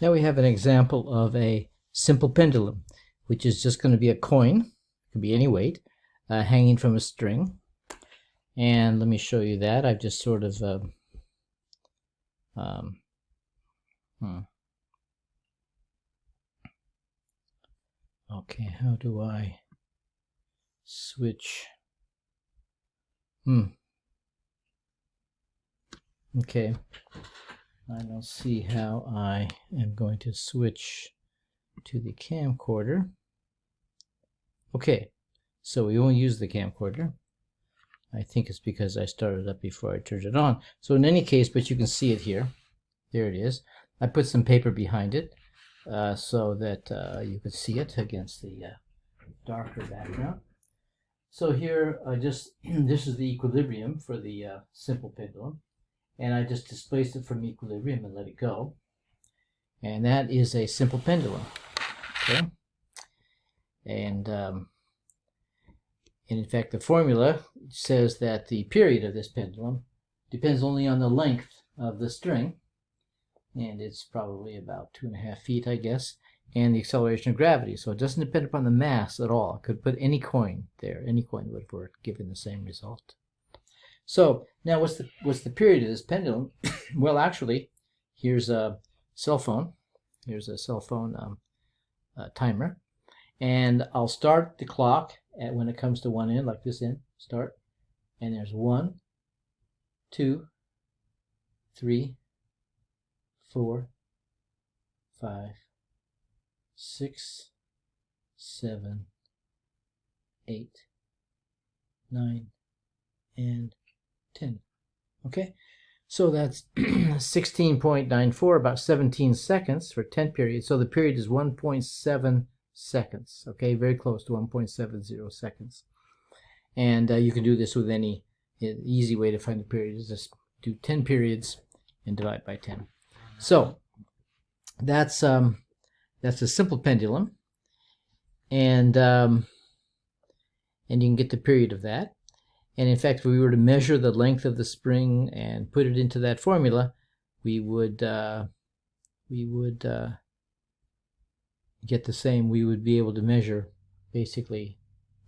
Now we have an example of a simple pendulum, which is just going to be a coin, it can be any weight, hanging from a string. And let me show you that. I've just sort of okay, how do I switch? Okay, I don't see how I am going to switch to the camcorder. Okay, so we won't use the camcorder. I think it's because I started up before I turned it on. So in any case, but you can see it here. There it is. I put some paper behind it so that you could see it against the darker background. So here, this is the equilibrium for the simple pendulum. And I just displaced it from equilibrium and let it go. And that is a simple pendulum. Okay. And in fact, the formula says that the period of this pendulum depends only on the length of the string, and it's probably about 2.5 feet, I guess, and the acceleration of gravity. So it doesn't depend upon the mass at all. I could put any coin there. Any coin would work, given the same result. So now what's the period of this pendulum? Well, actually, here's a cell phone. Here's a cell phone timer. And I'll start the clock when it comes to one end, like this end, start. And there's 1, 2, 3, 4, 5, 6, 7, 8, 9, and 10. Okay, so that's 16.94, about 17 seconds for 10 periods. So the period is 1.7 seconds. Okay, very close to 1.70 seconds. And you can do this with any easy way to find the period is just do 10 periods and divide by 10. So that's a simple pendulum, and you can get the period of that. And in fact, if we were to measure the length of the spring and put it into that formula, we would get the same. We would be able to measure basically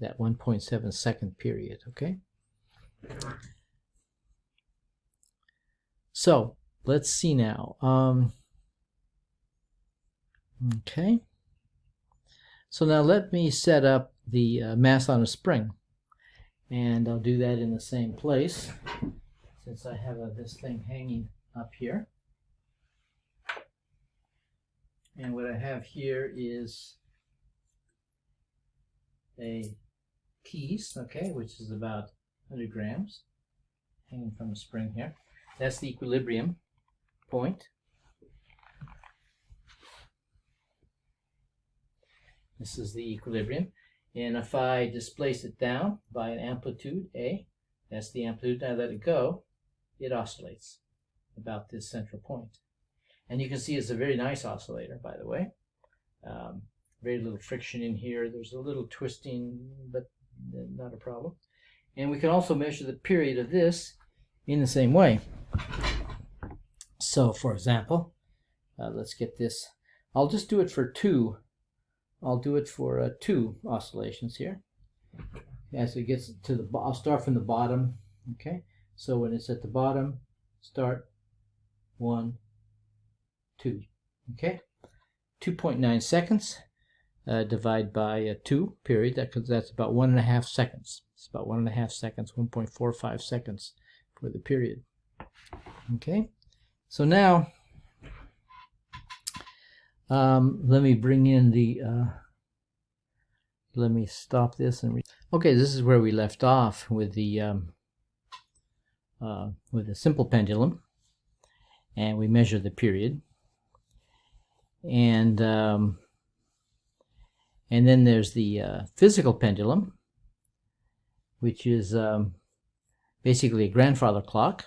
that 1.7 second period. Okay. So let's see now. Okay. So now let me set up the mass on a spring. And I'll do that in the same place, since I have this thing hanging up here. And what I have here is a piece, okay, which is about 100 grams, hanging from a spring here. That's the equilibrium point. This is the equilibrium. And if I displace it down by an amplitude, A, that's the amplitude, I let it go, it oscillates about this central point. And you can see it's a very nice oscillator, by the way. Very little friction in here. There's a little twisting, but not a problem. And we can also measure the period of this in the same way. So, for example, let's get this. I'll just do it for 2. I'll do it for 2 oscillations here. As it gets to the, I'll start from the bottom. Okay, so when it's at the bottom, start 1, 2. Okay, 2.9 seconds. Divide by 2 period. That's about 1.5 seconds. It's about 1.5 seconds, 1.45 seconds for the period. Okay, so now. Let me bring in the, let me stop this and okay, this is where we left off with the simple pendulum, and we measure the period, and then there's the physical pendulum, which is basically a grandfather clock,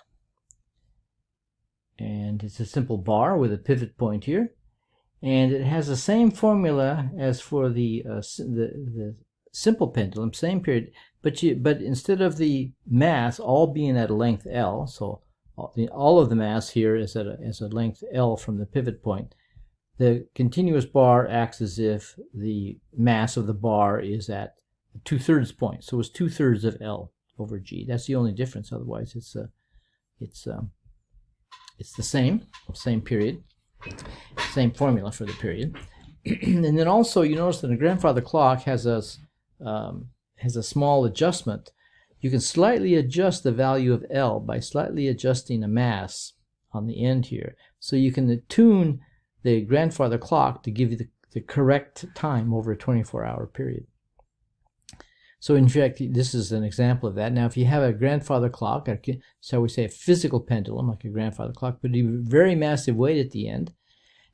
and it's a simple bar with a pivot point here. And it has the same formula as for the simple pendulum, same period, but instead of the mass all being at a length L, so all of the mass here is at a length L from the pivot point. the continuous bar acts as if the mass of the bar is at the 2/3 point. So it's 2/3 of L over G. That's the only difference. Otherwise, it's the same period, same formula for the period. And then also you notice that the grandfather clock has a small adjustment. You can slightly adjust the value of L by slightly adjusting a mass on the end here. So you can tune the grandfather clock to give you the correct time over a 24-hour period. So in fact, this is an example of that. Now, if you have a grandfather clock, shall we say a physical pendulum, like a grandfather clock, but a very massive weight at the end,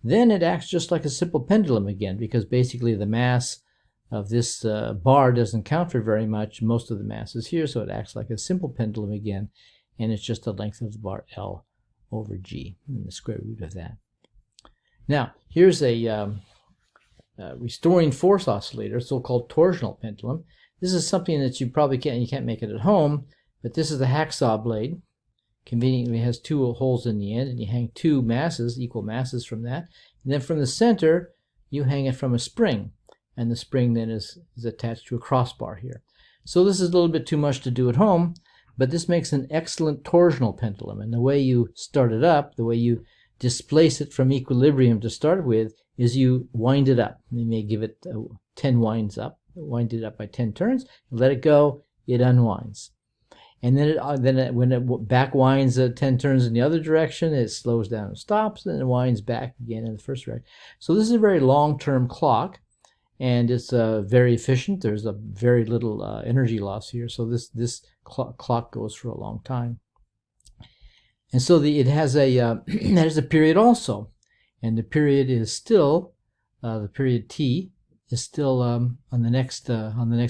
then it acts just like a simple pendulum again, because basically the mass of this bar doesn't count for very much. Most of the mass is here, so it acts like a simple pendulum again, and it's just the length of the bar L over G, and the square root of that. Now, here's a restoring force oscillator, so-called torsional pendulum. This is something that you probably can't make it at home, but this is the hacksaw blade. Conveniently, it has 2 holes in the end, and you hang 2 masses, equal masses from that. And then from the center, you hang it from a spring, and the spring then is attached to a crossbar here. So this is a little bit too much to do at home, but this makes an excellent torsional pendulum. And the way you start it up, the way you displace it from equilibrium to start with, is you wind it up. You may give it 10 winds up. Wind it up by 10 turns, let it go, it unwinds. And then when it back winds 10 turns in the other direction, it slows down and stops, and it winds back again in the first direction. So this is a very long-term clock, and it's very efficient. There's a very little energy loss here, so this clock goes for a long time. And so it has a there's a period also, and the period is still the period T is still on the next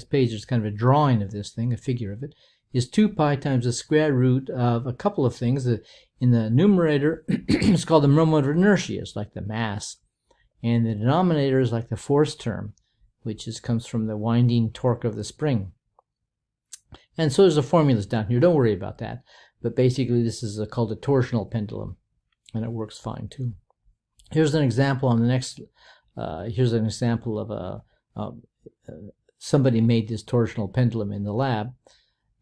page. There's kind of a drawing of this thing, a figure of it. Is 2 pi times the square root of a couple of things. In the numerator, it's called the moment of inertia. It's like the mass, and the denominator is like the force term, which comes from the winding torque of the spring. And so there's the formulas down here. Don't worry about that. But basically, this is called a torsional pendulum, and it works fine too. Here's an example on the next. Here's an example of somebody made this torsional pendulum in the lab,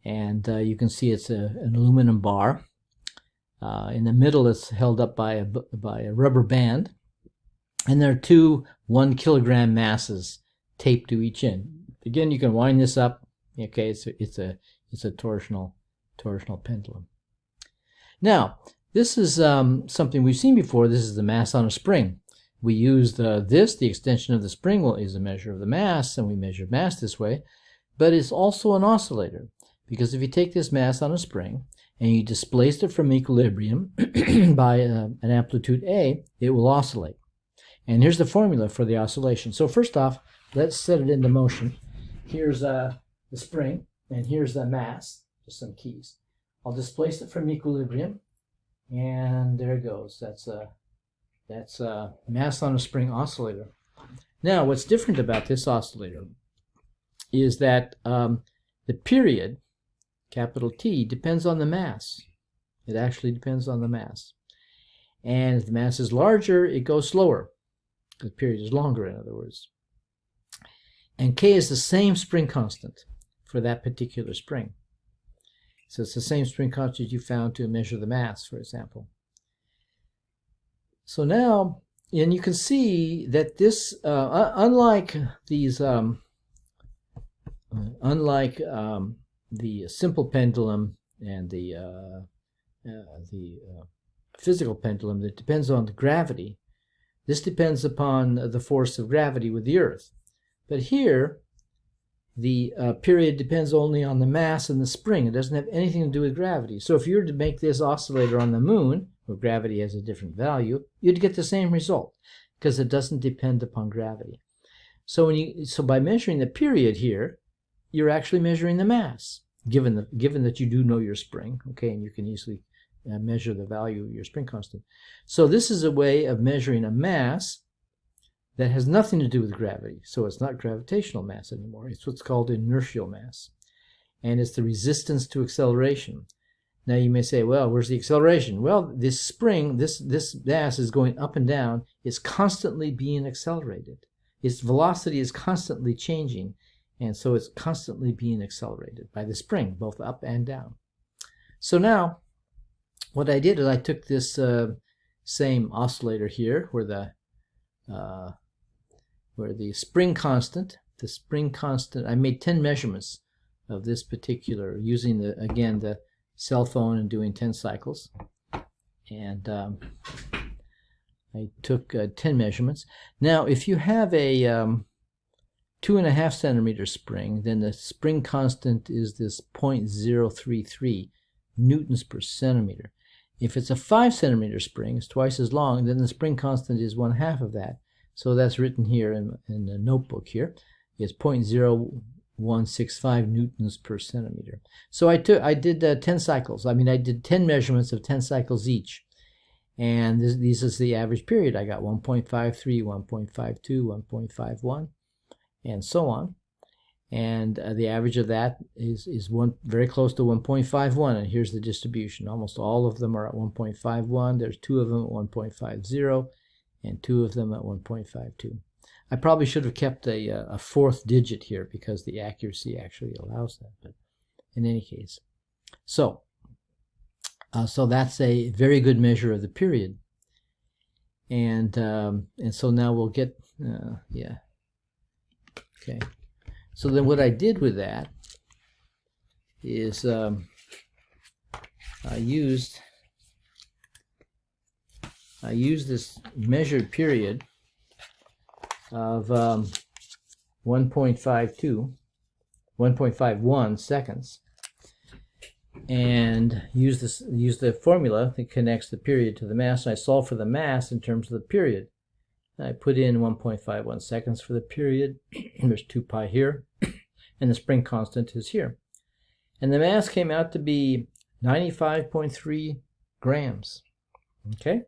and you can see it's an aluminum bar. In the middle, it's held up by a rubber band, and there are 2 1-kilogram masses taped to each end. Again, you can wind this up. Okay, it's a torsional pendulum. Now, this is something we've seen before. This is the mass on a spring. We use the extension of the spring is a measure of the mass, and we measure mass this way, but it's also an oscillator, because if you take this mass on a spring and you displace it from equilibrium by an amplitude A, it will oscillate. And here's the formula for the oscillation. So first off, let's set it into motion. Here's the spring, and here's the mass, just some keys. I'll displace it from equilibrium, and there it goes. That's a mass on a spring oscillator. Now, what's different about this oscillator is that the period, capital T, depends on the mass. It actually depends on the mass. And if the mass is larger, it goes slower. The period is longer, in other words. And K is the same spring constant for that particular spring. So it's the same spring constant you found to measure the mass, for example. So now, and you can see that this, unlike these, the simple pendulum and the physical pendulum that depends on the gravity, this depends upon the force of gravity with the Earth. But here, the period depends only on the mass and the spring. It doesn't have anything to do with gravity. So if you were to make this oscillator on the moon, where gravity has a different value, you'd get the same result, because it doesn't depend upon gravity. So by measuring the period here, you're actually measuring the mass, given that you do know your spring, okay, and you can easily measure the value of your spring constant. So this is a way of measuring a mass that has nothing to do with gravity. So it's not gravitational mass anymore. It's what's called inertial mass. And it's the resistance to acceleration. Now you may say, well, where's the acceleration? Well, this spring, this mass is going up and down. It's constantly being accelerated. Its velocity is constantly changing, and so it's constantly being accelerated by the spring, both up and down. So now, what I did is I took this same oscillator here, where the spring constant, I made 10 measurements of this particular, using the cell phone and doing 10 cycles, and I took 10 measurements. Now if you have a 2.5 centimeter spring, then the spring constant is this 0.033 newtons per centimeter. If it's a 5 centimeter spring, it's twice as long, then the spring constant is 1/2 of that. So that's written here in the notebook here. It's 0.0165 newtons per centimeter. So I did 10 cycles. I did 10 measurements of 10 cycles each. And this is the average period. I got 1.53, 1.52, 1.51, and so on. And the average of that is very close to 1.51. And here's the distribution. Almost all of them are at 1.51. There's 2 of them at 1.50, and 2 of them at 1.52. I probably should have kept a 4th digit here because the accuracy actually allows that. But in any case, so that's a very good measure of the period. And so now we'll get okay. So then what I did with that is I used this measured period of 1.51 seconds, and use the formula that connects the period to the mass. And I solve for the mass in terms of the period. I put in 1.51 seconds for the period. There's 2 pi here, and the spring constant is here. And the mass came out to be 95.3 grams. Okay?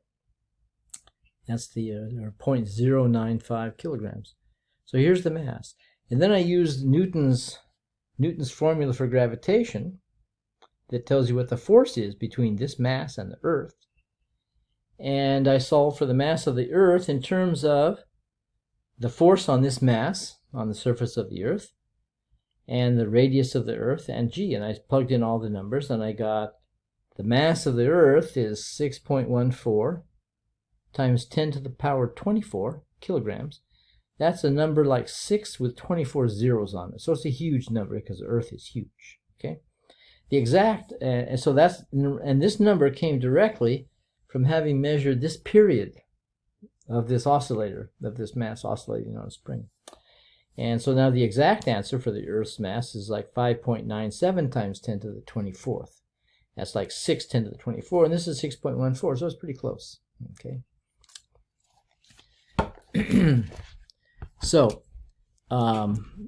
That's the 0.095 kilograms. So here's the mass. And then I used Newton's formula for gravitation that tells you what the force is between this mass and the Earth. And I solved for the mass of the Earth in terms of the force on this mass on the surface of the Earth and the radius of the Earth and g. And I plugged in all the numbers, and I got the mass of the Earth is 6.14 times 10 to the power 24 kilograms. That's a number like 6 with 24 zeros on it. So it's a huge number because the Earth is huge. Okay, the exact and this number came directly from having measured this period of this oscillator, of this mass oscillating on a spring. And so now the exact answer for the Earth's mass is like 5.97 times 10 to the 24th. That's like 6 10 to the 24, and this is 6.14, so it's pretty close. Okay. So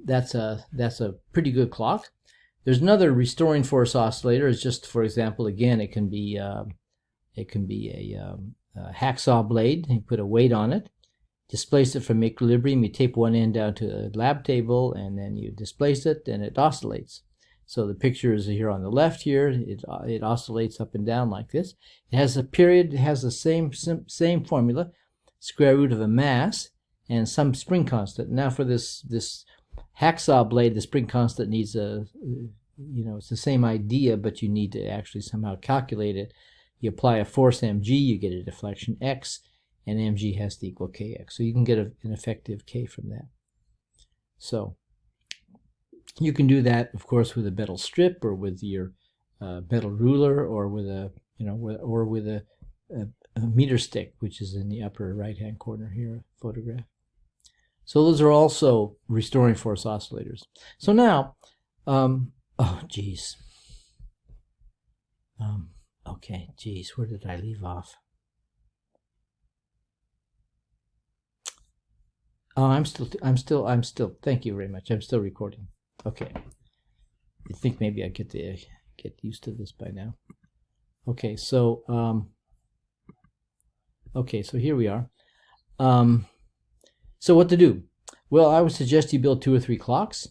that's a pretty good clock. There's another restoring force oscillator. It's just, for example, again, it can be a hacksaw blade. You put a weight on it, displace it from equilibrium. You tape one end down to a lab table, and then you displace it, and it oscillates. So the picture is here on the left here. It oscillates up and down like this. It has a period. It has the same formula, square root of a mass and some spring constant. Now for this hacksaw blade, the spring constant needs it's the same idea, but you need to actually somehow calculate it. You apply a force mg, you get a deflection x, and mg has to equal kx. So you can get an effective k from that. So you can do that, of course, with a metal strip, or with your metal ruler, or with a meter stick, which is in the upper right-hand corner here, photograph. So those are also restoring force oscillators. So now, okay, geez, where did I leave off? Oh, I'm still, thank you very much. I'm still recording. Okay. I think maybe I get used to this by now. Okay, so, so here we are. So what to do? Well, I would suggest you build 2 or 3 clocks.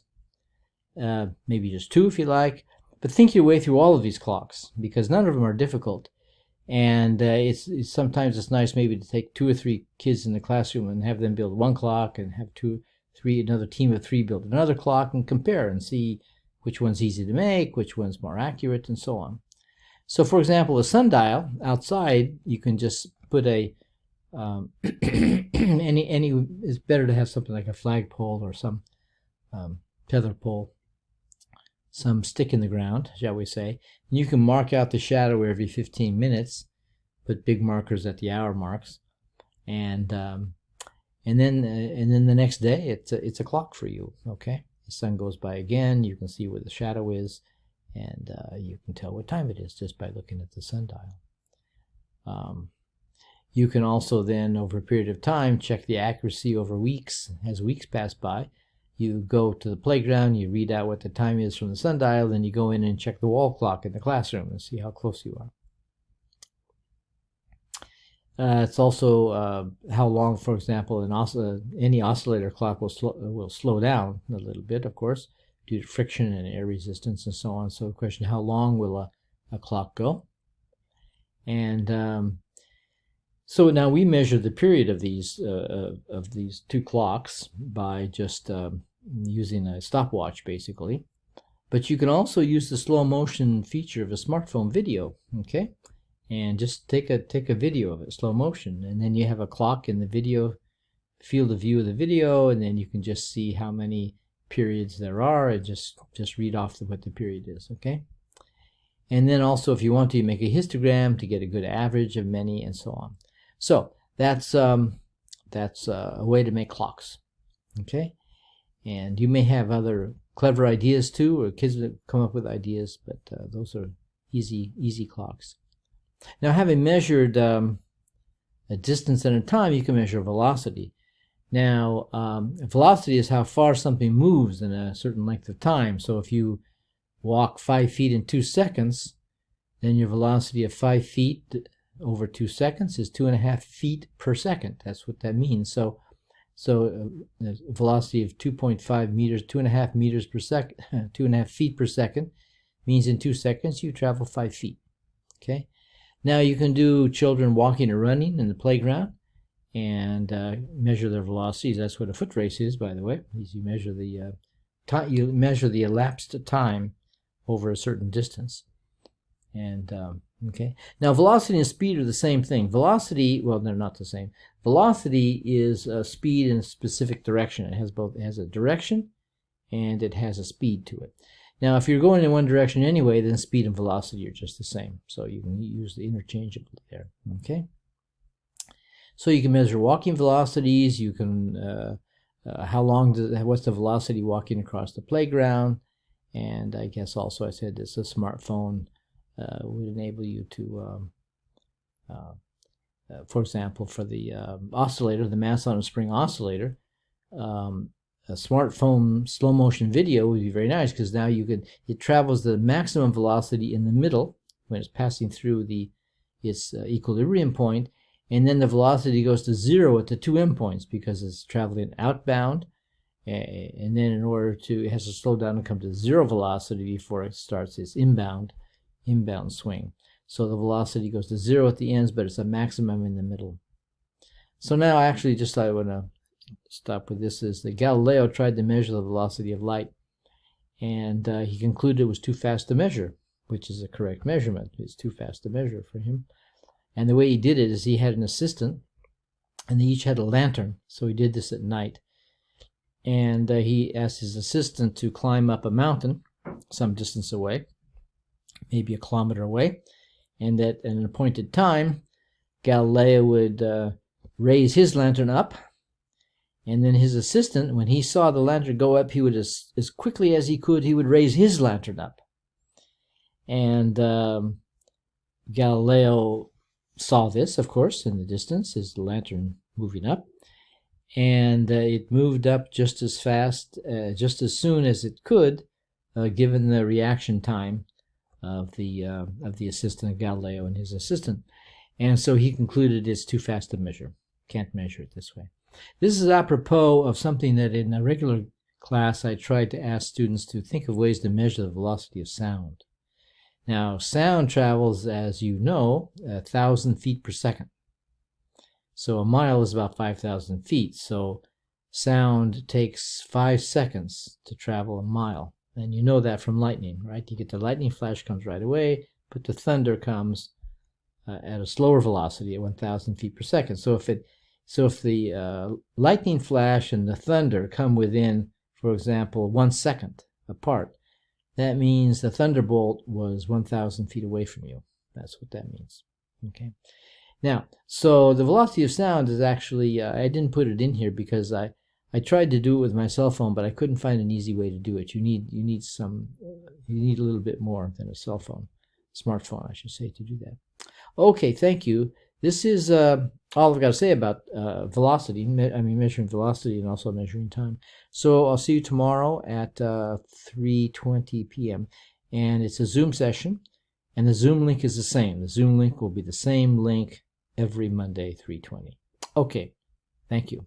Maybe just 2 if you like. But think your way through all of these clocks, because none of them are difficult. And sometimes it's nice maybe to take 2 or 3 kids in the classroom and have them build one clock, and have another team of 3 build another clock, and compare and see which one's easy to make, which one's more accurate, and so on. So, for example, a sundial outside, you can just put a it's better to have something like a flagpole or some tether pole, some stick in the ground, shall we say. And you can mark out the shadow every 15 minutes, put big markers at the hour marks, and then the next day it's a clock for you. Okay, the sun goes by again, you can see where the shadow is, and you can tell what time it is just by looking at the sundial. You can also then, over a period of time, check the accuracy over weeks. As weeks pass by, you go to the playground, you read out what the time is from the sundial, then you go in and check the wall clock in the classroom and see how close you are. It's also how long, for example, any oscillator clock will slow down a little bit, of course, due to friction and air resistance and so on. So the question, how long will a clock go? And so now we measure the period of these 2 clocks by just using a stopwatch, basically. But you can also use the slow motion feature of a smartphone video, okay? And just take a video of it, slow motion, and then you have a clock in the video, field of view of the video, and then you can just see how many periods there are, and just read off what the period is, okay? And then also, if you want to, make a histogram to get a good average of many, and so on. So that's a way to make clocks, okay? And you may have other clever ideas too, or kids that come up with ideas, but those are easy clocks. Now, having measured a distance and a time, you can measure velocity. Now, velocity is how far something moves in a certain length of time. So if you walk 5 feet in 2 seconds, then your velocity of 5 feet over 2 seconds is 2.5 feet per second. That's what that means. So the velocity of 2.5 meters, 2.5 meters per second, 2.5 feet per second means in 2 seconds you travel 5 feet. Okay. Now you can do children walking or running in the playground and measure their velocities. That's what a foot race is, by the way. You measure the elapsed time over a certain distance. And okay. Now velocity and speed are the same thing. Velocity, well, they're not the same. Velocity is speed in a specific direction. It has both. It has a direction and it has a speed to it. Now, if you're going in one direction anyway, then speed and velocity are just the same. So you can use the interchangeably there. Okay. So you can measure walking velocities. You can what's the velocity walking across the playground, and I guess also I said it's a smartphone. Would enable you to, for example, for the oscillator, the mass on a spring oscillator, a smartphone slow motion video would be very nice, because now it travels the maximum velocity in the middle when it's passing through its equilibrium point, and then the velocity goes to 0 at the 2 endpoints because it's traveling outbound, and then it has to slow down and come to 0 velocity before it starts its inbound swing. So the velocity goes to 0 at the ends, but it's a maximum in the middle. So now actually I want to stop with this, is that Galileo tried to measure the velocity of light, and he concluded it was too fast to measure, which is a correct measurement. It's too fast to measure for him. And the way he did it is he had an assistant, and they each had a lantern. So he did this at night. And he asked his assistant to climb up a mountain some distance away, maybe 1 kilometer away, and at an appointed time, Galileo would raise his lantern up, and then his assistant, when he saw the lantern go up, he would, as quickly as he could, he would raise his lantern up. And Galileo saw this, of course, in the distance, his lantern moving up, and it moved up just as fast, just as soon as it could, given the reaction time of the assistant of Galileo and his assistant. And so he concluded it's too fast to measure. Can't measure it this way. This is apropos of something that in a regular class I tried to ask students to think of ways to measure the velocity of sound. Now, sound travels, as you know, 1,000 feet per second. So a mile is about 5,000 feet. So sound takes 5 seconds to travel a mile. And you know that from lightning, right? You get the lightning flash comes right away, but the thunder comes at a slower velocity at 1,000 feet per second. So if the lightning flash and the thunder come within, for example, 1 second apart, that means the thunderbolt was 1,000 feet away from you. That's what that means. Okay. Now, so the velocity of sound is actually, I didn't put it in here because I tried to do it with my cell phone, but I couldn't find an easy way to do it. You need a little bit more than a cell phone, smartphone, I should say, to do that. Okay, thank you. This is all I've got to say about velocity. Measuring velocity and also measuring time. So I'll see you tomorrow at 3:20 p.m. And it's a Zoom session, and the Zoom link is the same. The Zoom link will be the same link every Monday, 3:20. Okay, thank you.